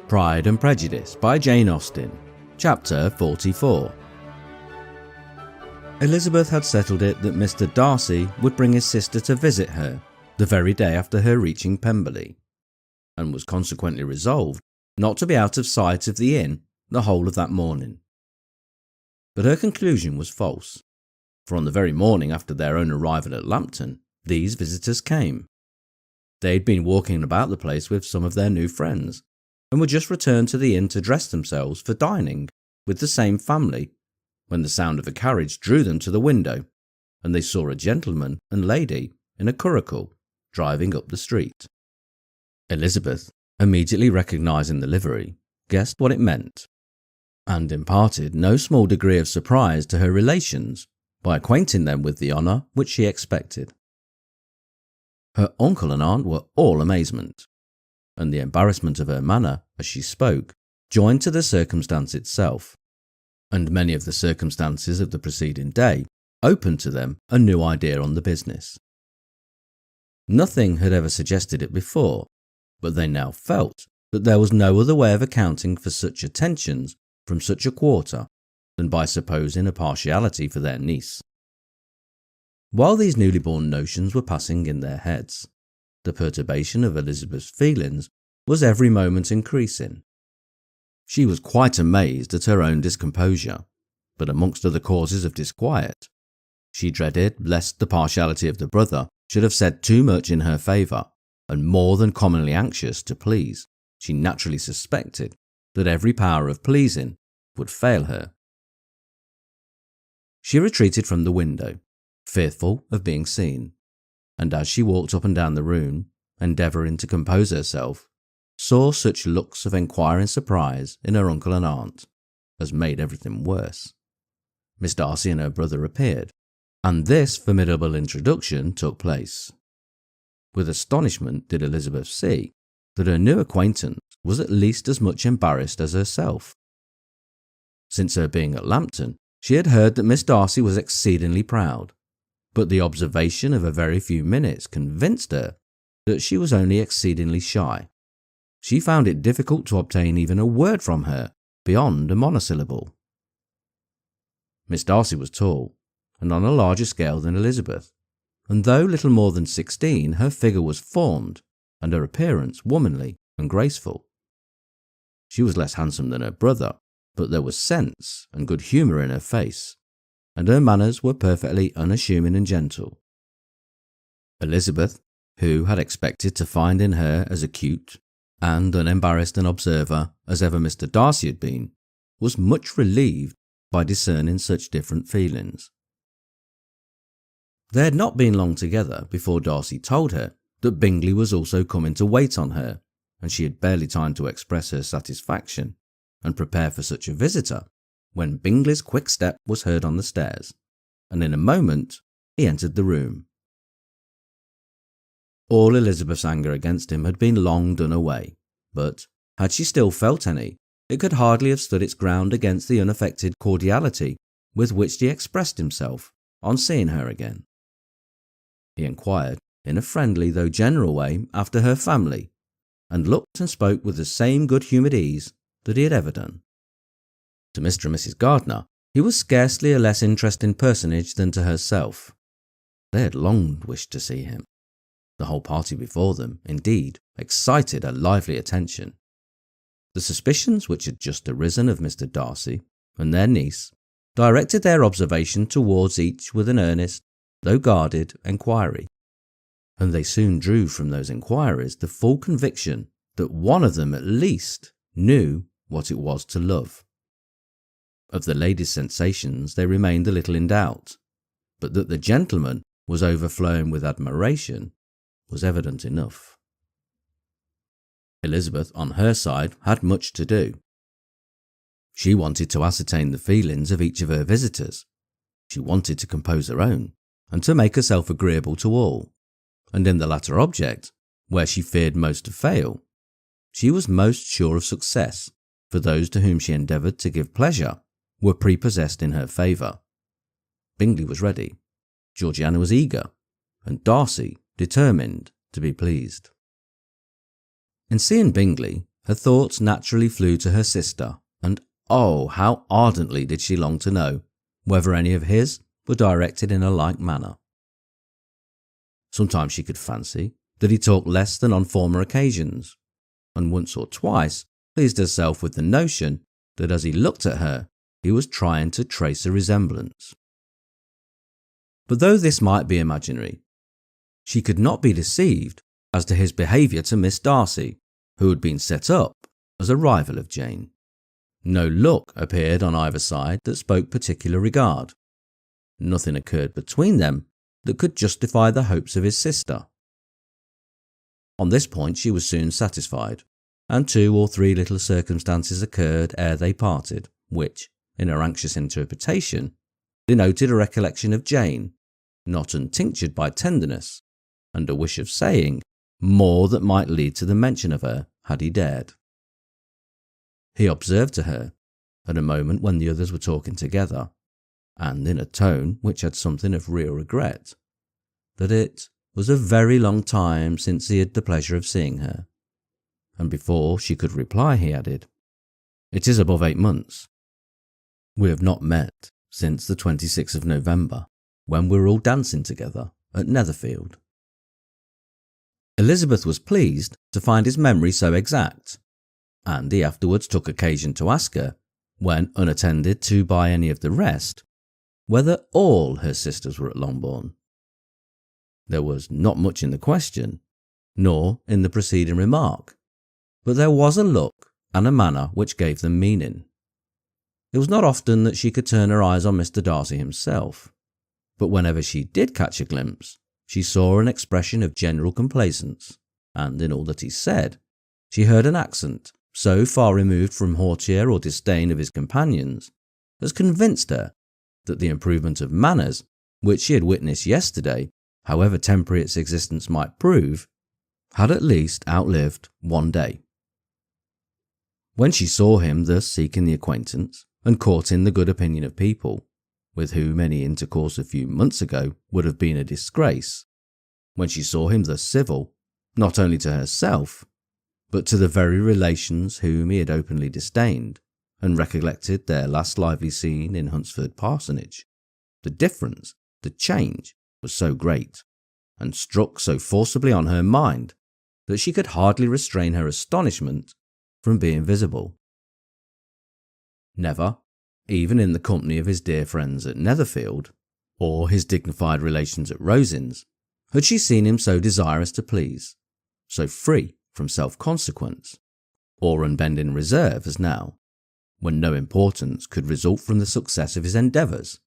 Pride and Prejudice by Jane Austen, Chapter 44. Elizabeth had settled it that Mr. Darcy would bring his sister to visit her the very day after her reaching Pemberley, and was consequently resolved not to be out of sight of the inn the whole of that morning. But her conclusion was false, for on the very morning after their own arrival at Lambton, these visitors came. They had been walking about the place with some of their new friends, and were just returned to the inn to dress themselves for dining with the same family, when the sound of a carriage drew them to the window, and they saw a gentleman and lady in a curricle driving up the street. Elizabeth, immediately recognising the livery, guessed what it meant, and imparted no small degree of surprise to her relations by acquainting them with the honour which she expected. Her uncle and aunt were all amazement, and the embarrassment of her manner as she spoke joined to the circumstance itself, and many of the circumstances of the preceding day opened to them a new idea on the business. Nothing had ever suggested it before, but they now felt that there was no other way of accounting for such attentions from such a quarter than by supposing a partiality for their niece. While these newly born notions were passing in their heads, the perturbation of Elizabeth's feelings was every moment increasing. She was quite amazed at her own discomposure, but amongst other causes of disquiet, she dreaded lest the partiality of the brother should have said too much in her favour, and more than commonly anxious to please, she naturally suspected that every power of pleasing would fail her. She retreated from the window, fearful of being seen, and as she walked up and down the room, endeavouring to compose herself, saw such looks of enquiring surprise in her uncle and aunt as made everything worse. Miss Darcy and her brother appeared, and this formidable introduction took place. With astonishment did Elizabeth see that her new acquaintance was at least as much embarrassed as herself. Since her being at Lambton, she had heard that Miss Darcy was exceedingly proud, but the observation of a very few minutes convinced her that she was only exceedingly shy. She found it difficult to obtain even a word from her beyond a monosyllable. Miss Darcy was tall, and on a larger scale than Elizabeth, and though little more than 16, her figure was formed, and her appearance womanly and graceful. She was less handsome than her brother, but there was sense and good humour in her face, and her manners were perfectly unassuming and gentle. Elizabeth, who had expected to find in her as acute and unembarrassed an observer as ever Mr. Darcy had been, was much relieved by discerning such different feelings. They had not been long together before Darcy told her that Bingley was also coming to wait on her, and she had barely time to express her satisfaction and prepare for such a visitor when Bingley's quick step was heard on the stairs, and in a moment he entered the room. All Elizabeth's anger against him had been long done away, but, had she still felt any, it could hardly have stood its ground against the unaffected cordiality with which he expressed himself on seeing her again. He inquired, in a friendly though general way, after her family, and looked and spoke with the same good-humoured ease that he had ever done. To Mr. and Mrs. Gardiner, he was scarcely a less interesting personage than to herself. They had long wished to see him. The whole party before them, indeed, excited a lively attention. The suspicions which had just arisen of Mr. Darcy and their niece directed their observation towards each with an earnest, though guarded, enquiry, and they soon drew from those enquiries the full conviction that one of them at least knew what it was to love. Of the lady's sensations they remained a little in doubt, but that the gentleman was overflowing with admiration was evident enough. Elizabeth, on her side, had much to do. She wanted to ascertain the feelings of each of her visitors. She wanted to compose her own, and to make herself agreeable to all, and in the latter object, where she feared most to fail, she was most sure of success, for those to whom she endeavoured to give pleasure were prepossessed in her favour. Bingley was ready, Georgiana was eager, and Darcy determined to be pleased. In seeing Bingley, her thoughts naturally flew to her sister, and oh, how ardently did she long to know whether any of his were directed in a like manner. Sometimes she could fancy that he talked less than on former occasions, and once or twice pleased herself with the notion that as he looked at her, he was trying to trace a resemblance. But though this might be imaginary, she could not be deceived as to his behaviour to Miss Darcy, who had been set up as a rival of Jane. No look appeared on either side that spoke particular regard. Nothing occurred between them that could justify the hopes of his sister. On this point she was soon satisfied, and 2 or 3 little circumstances occurred ere they parted, which, in her anxious interpretation, denoted a recollection of Jane, not untinctured by tenderness, and a wish of saying more that might lead to the mention of her had he dared. He observed to her, at a moment when the others were talking together, and in a tone which had something of real regret, that it was a very long time since he had the pleasure of seeing her, and before she could reply he added, "It is above 8 months. We have not met since the 26th of November, when we were all dancing together at Netherfield." Elizabeth was pleased to find his memory so exact, and he afterwards took occasion to ask her, when unattended to by any of the rest, whether all her sisters were at Longbourn. There was not much in the question, nor in the preceding remark, but there was a look and a manner which gave them meaning. It was not often that she could turn her eyes on Mr. Darcy himself, but whenever she did catch a glimpse, she saw an expression of general complacence, and in all that he said, she heard an accent so far removed from hauteur or disdain of his companions as convinced her that the improvement of manners which she had witnessed yesterday, however temporary its existence might prove, had at least outlived one day. When she saw him thus seeking the acquaintance and courting the good opinion of people, with whom any intercourse a few months ago would have been a disgrace, when she saw him thus civil, not only to herself, but to the very relations whom he had openly disdained, and recollected their last lively scene in Hunsford Parsonage, the difference, the change, was so great, and struck so forcibly on her mind, that she could hardly restrain her astonishment from being visible. Never, even in the company of his dear friends at Netherfield, or his dignified relations at Rosings, had she seen him so desirous to please, so free from self-consequence, or unbending reserve as now, when no importance could result from the success of his endeavours,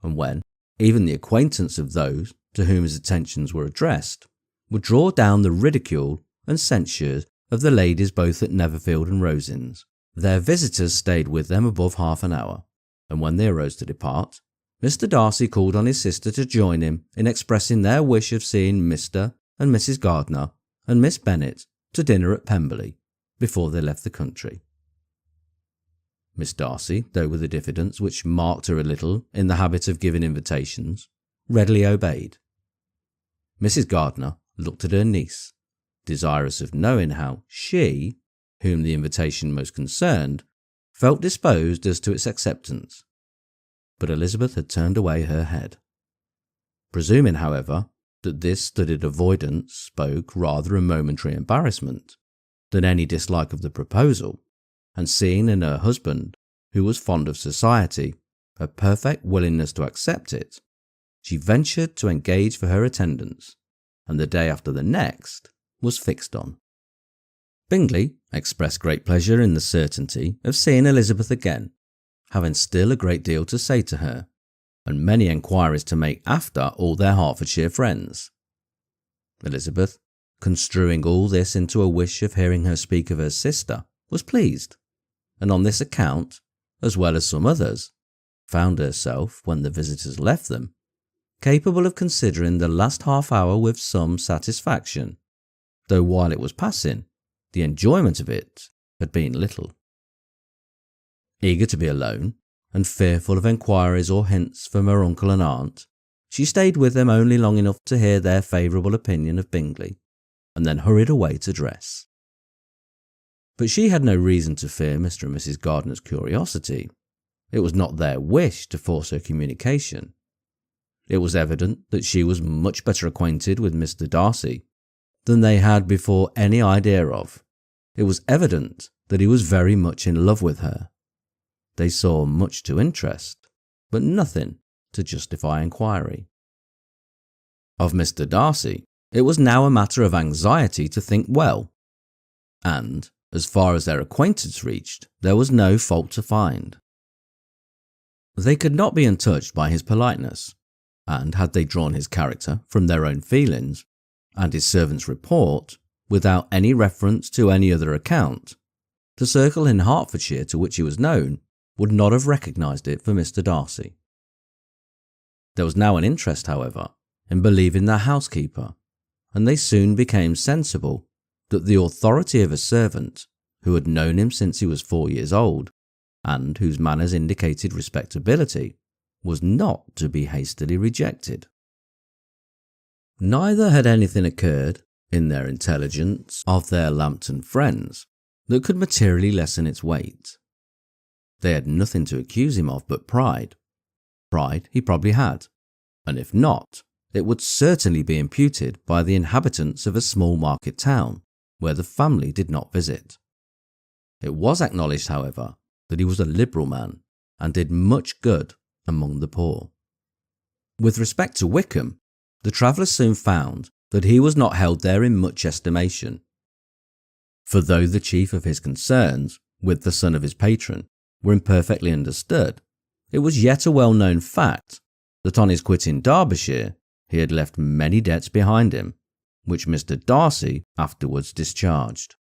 and when even the acquaintance of those to whom his attentions were addressed would draw down the ridicule and censure of the ladies both at Netherfield and Rosings. Their visitors stayed with them above half an hour, and when they arose to depart, Mr. Darcy called on his sister to join him in expressing their wish of seeing Mr. and Mrs. Gardiner and Miss Bennet to dinner at Pemberley before they left the country. Miss Darcy, though with a diffidence which marked her a little in the habit of giving invitations, readily obeyed. Mrs. Gardiner looked at her niece, desirous of knowing how she, whom the invitation most concerned, felt disposed as to its acceptance, but Elizabeth had turned away her head. Presuming, however, that this studied avoidance spoke rather a momentary embarrassment than any dislike of the proposal, and seeing in her husband, who was fond of society, a perfect willingness to accept it, she ventured to engage for her attendance, and the day after the next was fixed on. Bingley expressed great pleasure in the certainty of seeing Elizabeth again, having still a great deal to say to her, and many enquiries to make after all their Hertfordshire friends. Elizabeth, construing all this into a wish of hearing her speak of her sister, was pleased, and on this account, as well as some others, found herself, when the visitors left them, capable of considering the last half hour with some satisfaction, though while it was passing, the enjoyment of it had been little. Eager to be alone, and fearful of enquiries or hints from her uncle and aunt, she stayed with them only long enough to hear their favourable opinion of Bingley, and then hurried away to dress. But she had no reason to fear Mr. and Mrs. Gardiner's curiosity. It was not their wish to force her communication. It was evident that she was much better acquainted with Mr. Darcy than they had before any idea of. It was evident that he was very much in love with her. They saw much to interest, but nothing to justify inquiry. Of Mr. Darcy, it was now a matter of anxiety to think well, and, as far as their acquaintance reached, there was no fault to find. They could not be untouched by his politeness, and had they drawn his character from their own feelings and his servant's report, without any reference to any other account, the circle in Hertfordshire to which he was known would not have recognised it for Mr. Darcy. There was now an interest, however, in believing their housekeeper, and they soon became sensible that the authority of a servant who had known him since he was 4 years old, and whose manners indicated respectability, was not to be hastily rejected. Neither had anything occurred in their intelligence of their Lambton friends that could materially lessen its weight. They had nothing to accuse him of but pride. Pride he probably had, and if not, it would certainly be imputed by the inhabitants of a small market town where the family did not visit. It was acknowledged, however, that he was a liberal man and did much good among the poor. With respect to Wickham, the travellers soon found that he was not held there in much estimation. For though the chief of his concerns, with the son of his patron, were imperfectly understood, it was yet a well-known fact that on his quitting Derbyshire he had left many debts behind him, which Mr. Darcy afterwards discharged.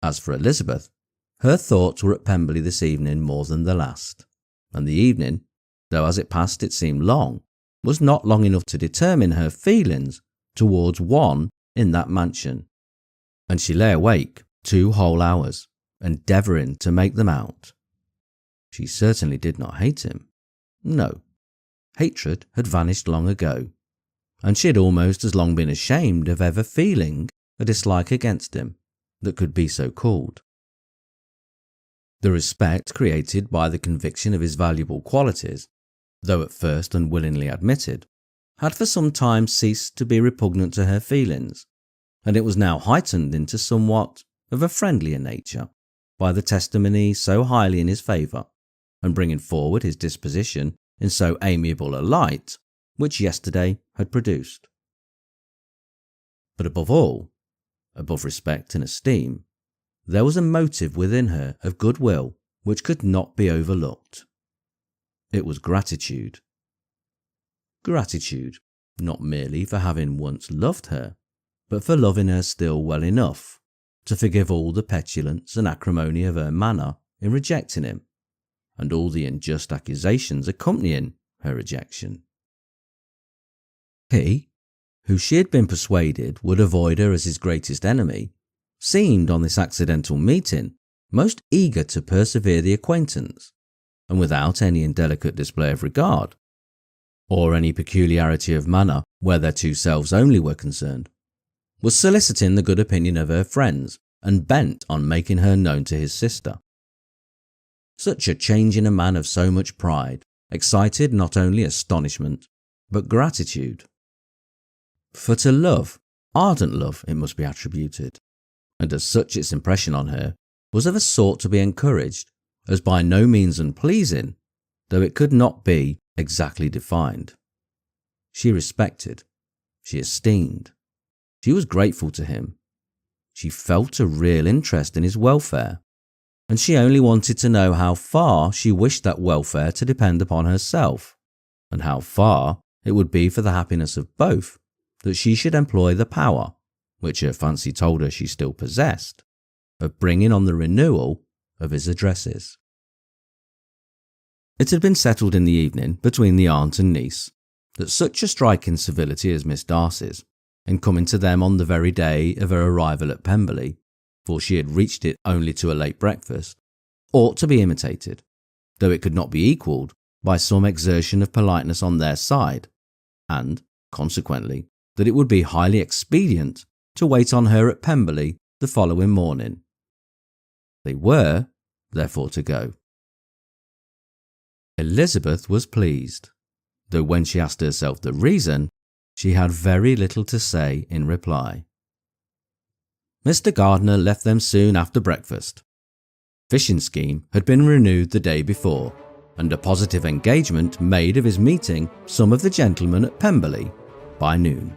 As for Elizabeth, her thoughts were at Pemberley this evening more than the last, and the evening, though as it passed it seemed long, was not long enough to determine her feelings towards one in that mansion, and she lay awake 2 whole hours, endeavouring to make them out. She certainly did not hate him. No, hatred had vanished long ago, and she had almost as long been ashamed of ever feeling a dislike against him that could be so called. The respect created by the conviction of his valuable qualities, though at first unwillingly admitted, had for some time ceased to be repugnant to her feelings, and it was now heightened into somewhat of a friendlier nature by the testimony so highly in his favour, and bringing forward his disposition in so amiable a light, which yesterday had produced. But above all, above respect and esteem, there was a motive within her of goodwill which could not be overlooked. It was gratitude. Gratitude, not merely for having once loved her, but for loving her still well enough to forgive all the petulance and acrimony of her manner in rejecting him, and all the unjust accusations accompanying her rejection. He, who she had been persuaded would avoid her as his greatest enemy, seemed on this accidental meeting most eager to persevere the acquaintance, and without any indelicate display of regard, or any peculiarity of manner where their 2 selves only were concerned, was soliciting the good opinion of her friends and bent on making her known to his sister. Such a change in a man of so much pride excited not only astonishment, but gratitude. For to love, ardent love it must be attributed, and as such its impression on her was of a sort to be encouraged, as by no means unpleasing, though it could not be exactly defined. She respected, she esteemed, she was grateful to him, she felt a real interest in his welfare, and she only wanted to know how far she wished that welfare to depend upon herself, and how far it would be for the happiness of both that she should employ the power, which her fancy told her she still possessed, of bringing on the renewal of his addresses. It had been settled in the evening between the aunt and niece that such a striking civility as Miss Darcy's, in coming to them on the very day of her arrival at Pemberley, for she had reached it only to a late breakfast, ought to be imitated, though it could not be equalled by some exertion of politeness on their side, and, consequently, that it would be highly expedient to wait on her at Pemberley the following morning They were, therefore, to go. Elizabeth was pleased, though when she asked herself the reason, she had very little to say in reply. Mr. Gardiner left them soon after breakfast. Fishing scheme had been renewed the day before, and a positive engagement made of his meeting some of the gentlemen at Pemberley by noon.